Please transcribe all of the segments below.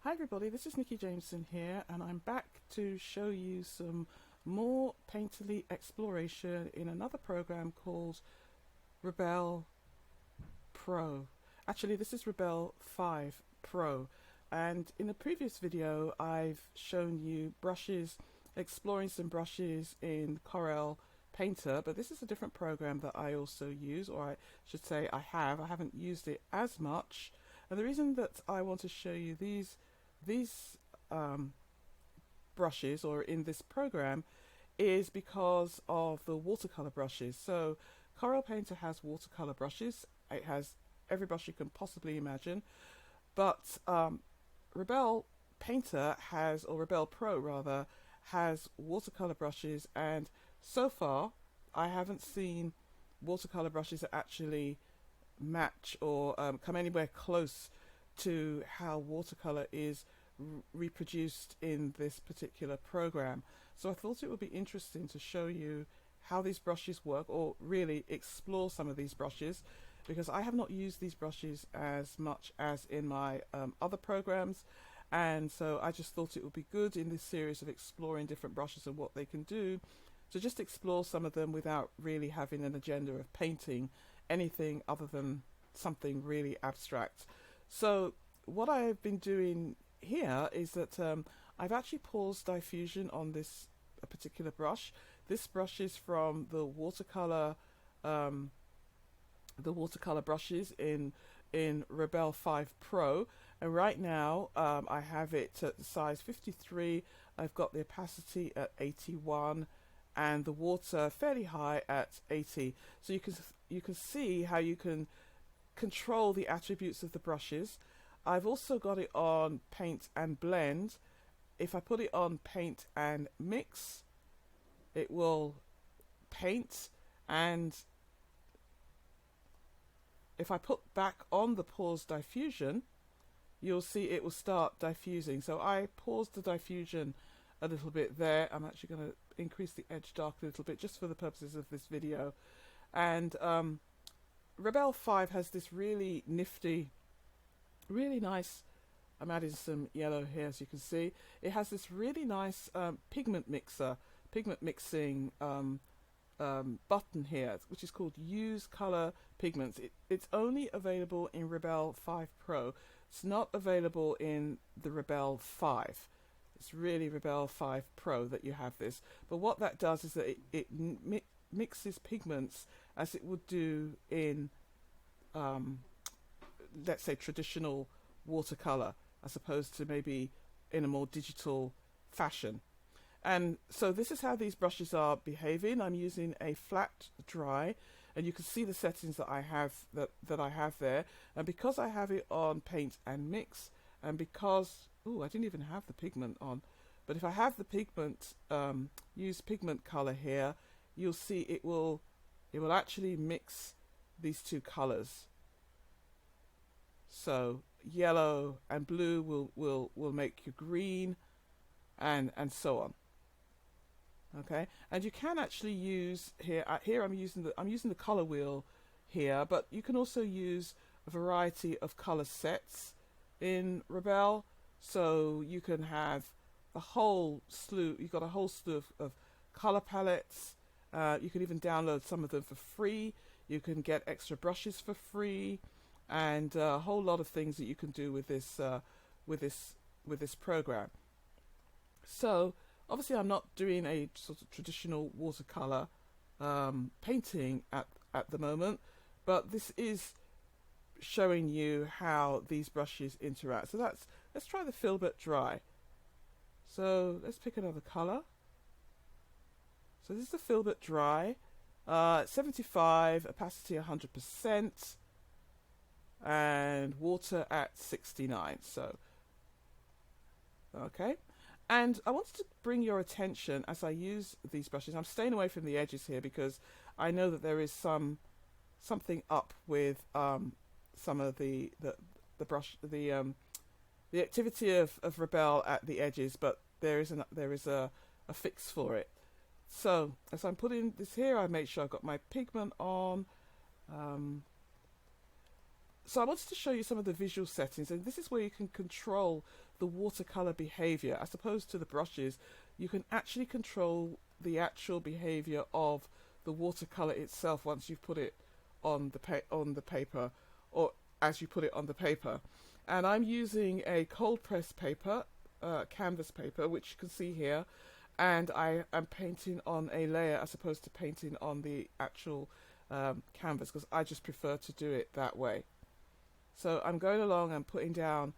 Hi everybody, this is Nikki Jameson here, and I'm back to show you some more painterly exploration in another program called Rebelle Pro. Actually, this is Rebelle 5 Pro, and in the previous video I've shown you brushes, exploring some brushes in Corel Painter, but this is a different program that I also use, or I should say I haven't used it as much. And the reason that I want to show you these brushes, or in this program, is because of the watercolor brushes. So Corel Painter has watercolor brushes. It has every brush you can possibly imagine, but Rebelle Painter has, or Rebelle Pro rather, has watercolor brushes, and so far I haven't seen watercolor brushes that actually match or come anywhere close to how watercolor is reproduced in this particular program. So I thought it would be interesting to show you how these brushes work, or really explore some of these brushes, because I have not used these brushes as much as in my other programs, and so I just thought it would be good in this series of exploring different brushes and what they can do to just explore some of them without really having an agenda of painting anything other than something really abstract. So what I've been doing here is that I've actually paused diffusion on this particular brush. This brush is from the watercolor brushes in Rebelle 5 Pro, and right now I have it at size 53. I've got the opacity at 81 and the water fairly high at 80. So you can see how you can control the attributes of the brushes. I've also got it on paint and blend. If I put it on paint and mix, it will paint, and if I put back on the pause diffusion, you'll see it will start diffusing. So I paused the diffusion a little bit there. I'm actually going to increase the edge dark a little bit just for the purposes of this video. And Rebelle 5 has this really nifty, really nice, I'm adding some yellow here so you can see, it has this really nice pigment mixing button here, which is called Use Color Pigments. It's only available in Rebelle 5 Pro. It's not available in the Rebelle 5. It's really Rebelle 5 Pro that you have this. But what that does is that it mixes pigments as it would do in, let's say, traditional watercolor, as opposed to maybe in a more digital fashion. And so this is how these brushes are behaving. I'm using a flat dry, and you can see the settings that I have that I have there. And because I have it on paint and mix, and because I didn't even have the pigment on, but if I have the pigment, use pigment color here, you'll see it will actually mix these two colors. So yellow and blue will make you green, and so on. Okay, and you can actually use here I'm using the color wheel here, but you can also use a variety of color sets in Rebelle. So you can have a whole slew. You've got a whole slew of color palettes. You can even download some of them for free. You can get extra brushes for free, and a whole lot of things that you can do with this program. So obviously I'm not doing a sort of traditional watercolor painting at the moment, but this is showing you how these brushes interact. So let's try the Filbert Dry. So let's pick another color. So this is the Filbert Dry, 75, opacity 100%, and water at 69. So okay. And I wanted to bring your attention as I use these brushes. I'm staying away from the edges here because I know that there is something up with some of the activity of Rebelle at the edges, but there is a fix for it. So as I'm putting this here, I make sure I've got my pigment on. So I wanted to show you some of the visual settings, and this is where you can control the watercolor behavior. As opposed to the brushes, you can actually control the actual behavior of the watercolor itself once you've put it on the paper, or as you put it on the paper. And I'm using a cold press paper, canvas paper, which you can see here, and I am painting on a layer as opposed to painting on the actual canvas, because I just prefer to do it that way. So I'm going along and putting down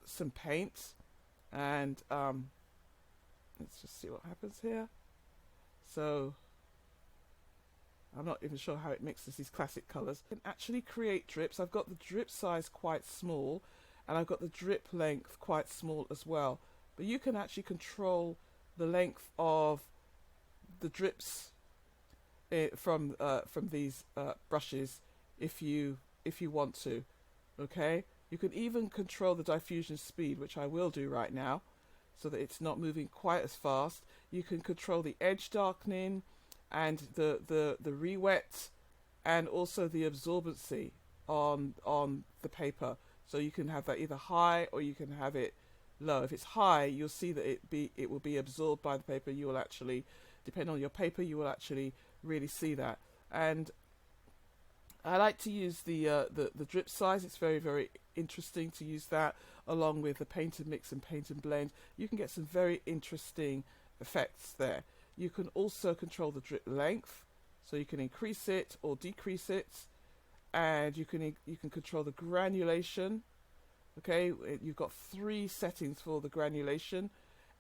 some paint, and let's just see what happens here. So I'm not even sure how it mixes these classic colours. You can actually create drips. I've got the drip size quite small, and I've got the drip length quite small as well. But you can actually control the length of the drips from these brushes if you want to. Okay, you can even control the diffusion speed, which I will do right now, so that it's not moving quite as fast. You can control the edge darkening and the re-wet, and also the absorbency on the paper. So you can have that either high or you can have it low. If it's high, you'll see that it will be absorbed by the paper. You will actually, depending on your paper, you will actually really see that. And I like to use the drip size. It's very, very interesting to use that along with the paint and mix and paint and blend. You can get some very interesting effects there. You can also control the drip length, so you can increase it or decrease it, and you can control the granulation. Okay, you've got 3 settings for the granulation,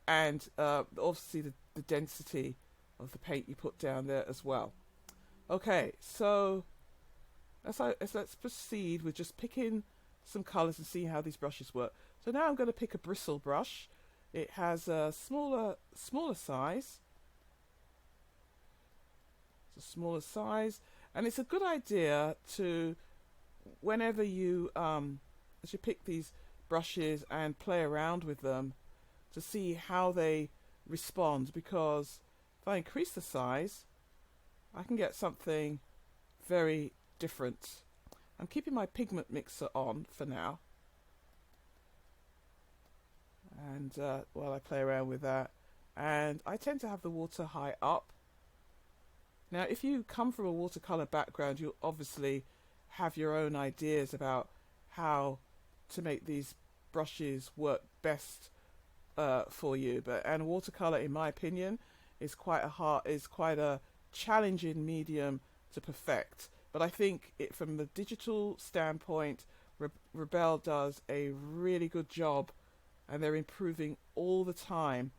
and obviously the density of the paint you put down there as well. Okay, so let's proceed with just picking some colours and see how these brushes work. So now I'm going to pick a bristle brush. It has a smaller size. It's a smaller size, and it's a good idea to, whenever you as you pick these brushes and play around with them, to see how they respond, because if I increase the size, I can get something very different. I'm keeping my pigment mixer on for now, and while I play around with that, and I tend to have the water high up. Now if you come from a watercolor background, you'll obviously have your own ideas about how to make these brushes work best for you. And watercolor, in my opinion, is quite a challenging medium to perfect. But I think from the digital standpoint, Rebelle does a really good job, and they're improving all the time.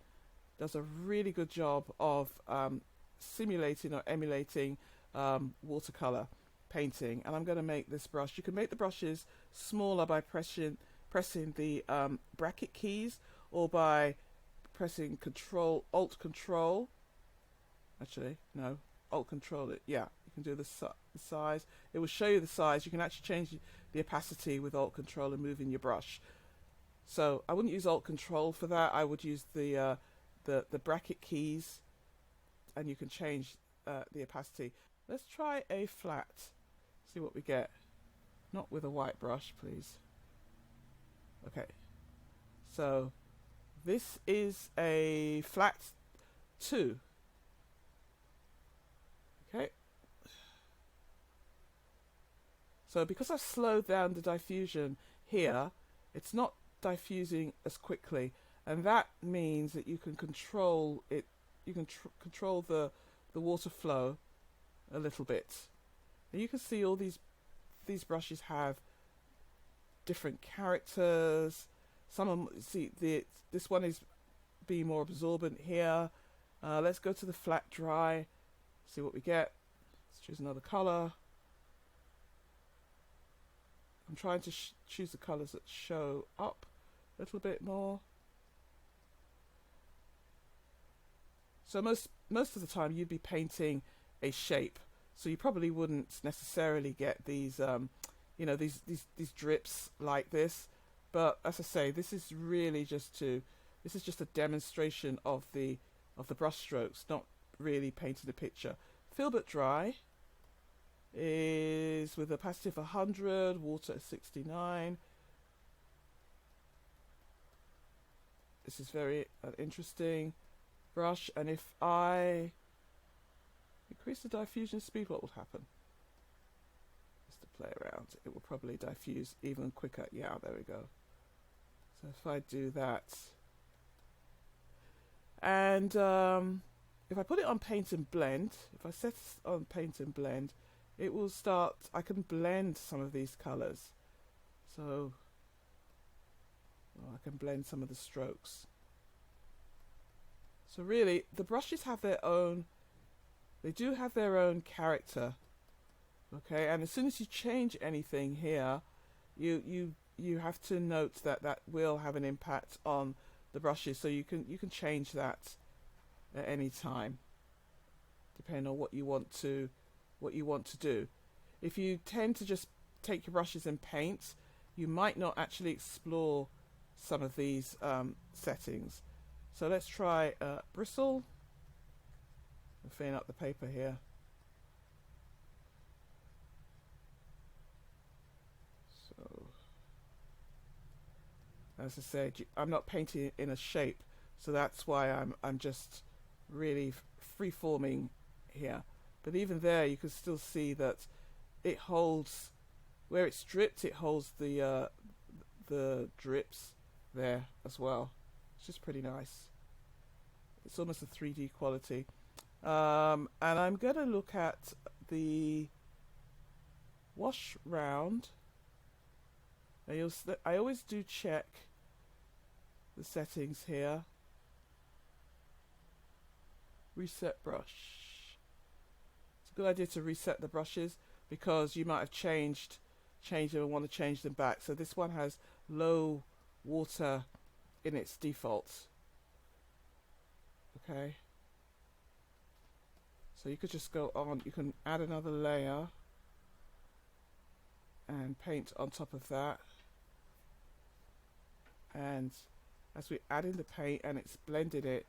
Does a really good job of simulating or emulating watercolor painting. And I'm going to make this brush. You can make the brushes smaller by pressing the bracket keys, or by pressing Alt Control. Actually, no, Alt Control it. Yeah, you can do the size. It will show you the size. You can actually change the opacity with Alt Control and moving your brush. So I wouldn't use Alt Control for that. I would use the bracket keys, and you can change the opacity. Let's try a flat. See what we get. Not with a white brush, please. Okay. So this is a flat 2. Okay. So because I've slowed down the diffusion here, it's not diffusing as quickly, and that means that you can control it. You can control the water flow a little bit. And you can see all these brushes have different characters. Some of them, see, this one is being more absorbent here. Let's go to the flat dry, see what we get. Let's choose another color. I'm trying to choose the colors that show up a little bit more. So most of the time you'd be painting a shape, so you probably wouldn't necessarily get these these drips like this. But as I say, this is really just a demonstration of the brush strokes, not really painting a picture. Filbert Dry is with opacity of 100, water at 69. This is very interesting brush, and if I increase the diffusion speed, what will happen? Just to play around, it will probably diffuse even quicker. Yeah, there we go. So if I do that, and if I put it on Paint and Blend, if I set it on Paint and Blend, it will start, I can blend some of these colors. So I can blend some of the strokes. So really, the brushes have their own, they do have their own character. Okay, and as soon as you change anything here, you have to note that that will have an impact on the brushes. So you can change that at any time, depending on what you want to do. If you tend to just take your brushes and paint, you might not actually explore some of these settings. So let's try Bristle. I'm filling up the paper here. So, as I said, I'm not painting in a shape, so that's why I'm just really free-forming here. But even there, you can still see that it holds, where it's dripped, it holds the drips there as well. It's just pretty nice. It's almost a 3D quality. And I'm going to look at the wash round. I always do check the settings here. Reset brush. It's a good idea to reset the brushes because you might have changed them and want to change them back. So this one has low water in its default. Okay. So you could just go on, you can add another layer and paint on top of that. And as we add in the paint and it's blended it,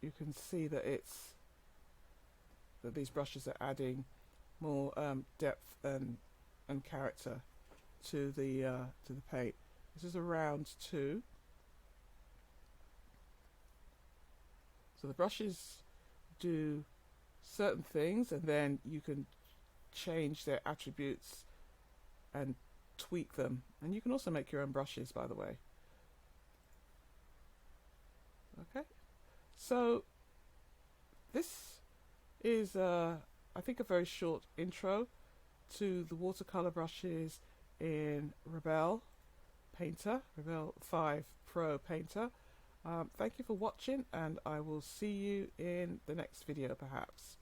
you can see that these brushes are adding more depth and character to the paint. This is a round 2. So the brushes do certain things, and then you can change their attributes and tweak them. And you can also make your own brushes, by the way. Okay, so this is I think a very short intro to the watercolor brushes in Rebelle Painter, Rebelle 5 Pro Painter. Thank you for watching, and I will see you in the next video perhaps.